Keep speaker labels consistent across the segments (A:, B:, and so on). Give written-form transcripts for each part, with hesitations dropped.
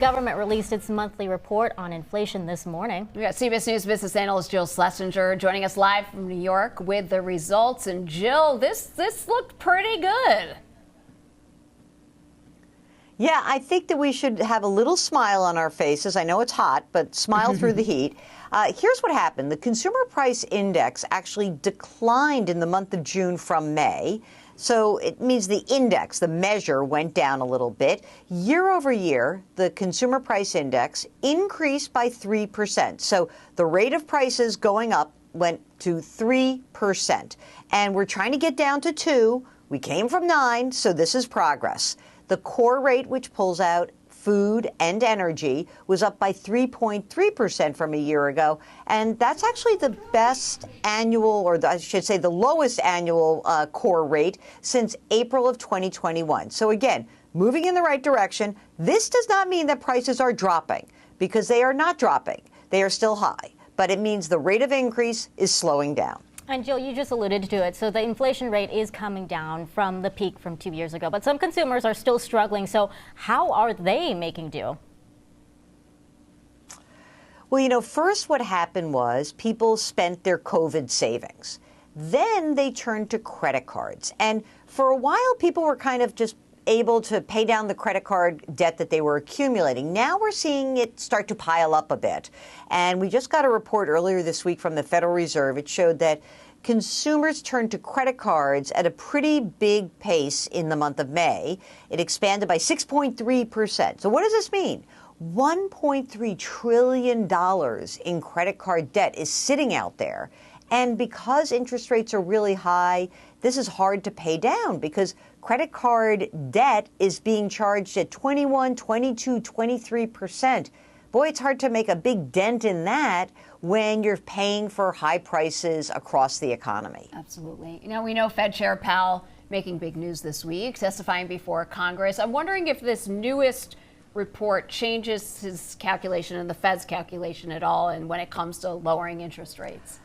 A: Government released its monthly report on inflation this morning.
B: We got CBS News business analyst Jill Schlesinger joining us live from New York with the results. And Jill, this looked pretty good.
C: Yeah, I think that we should have a little smile on our faces. I know it's hot, but smile through the heat. Here's what happened. The consumer price index actually declined in the month of June from May. So it means the index, the measure, went down a little bit. Year over year, the consumer price index increased by 3%. So the rate of prices going up went to 3%. And we're trying to get down to 2. We came from 9, so this is progress. The core rate, which pulls out food and energy, was up by 3.3% from a year ago. And that's actually the best annual, or I should say the lowest annual core rate since April of 2021. So again, moving in the right direction. This does not mean that prices are dropping, because they are not dropping. They are still high. But it means the rate of increase is slowing down.
A: And Jill, you just alluded to it. So the inflation rate is coming down from the peak from 2 years ago, but some consumers are still struggling. So how are they making do?
C: Well, first what happened was people spent their COVID savings. Then they turned to credit cards. And for a while, people were kind of just able to pay down the credit card debt that they were accumulating. Now we're seeing it start to pile up a bit. And we just got a report earlier this week from the Federal Reserve. It showed that consumers turned to credit cards at a pretty big pace in the month of May. It expanded by 6.3%. So what does this mean? $1.3 trillion in credit card debt is sitting out there. And because interest rates are really high, this is hard to pay down because credit card debt is being charged at 21, 22, 23%. Boy, it's hard to make a big dent in that when you're paying for high prices across the economy.
B: Absolutely. We know Fed Chair Powell making big news this week, testifying before Congress. I'm wondering if this newest report changes his calculation and the Fed's calculation at all, and when it comes to lowering interest rates.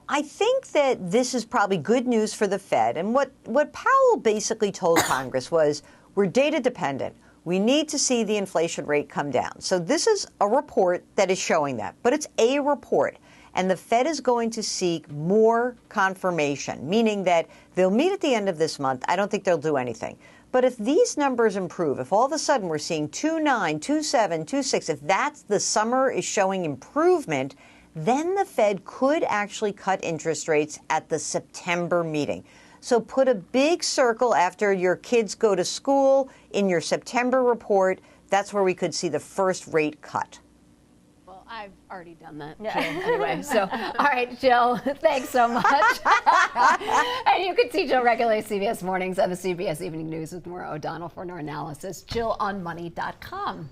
C: I think that this is probably good news for the Fed. And what Powell basically told Congress was, we're data dependent. We need to see the inflation rate come down. So this is a report that is showing that, but it's a report. And the Fed is going to seek more confirmation, meaning that they'll meet at the end of this month. I don't think they'll do anything. But if these numbers improve, if all of a sudden we're seeing 2.9, 2.7, 2.6, if that's the summer is showing improvement, then the Fed could actually cut interest rates at the September meeting. So put a big circle after your kids go to school in your September report. That's where we could see the first rate cut.
B: Well, I've already done that, Jill, anyway. So, all right, Jill, thanks so much. And you can see Jill regularly at CBS Mornings and the CBS Evening News with Maura O'Donnell for our analysis. JillOnMoney.com.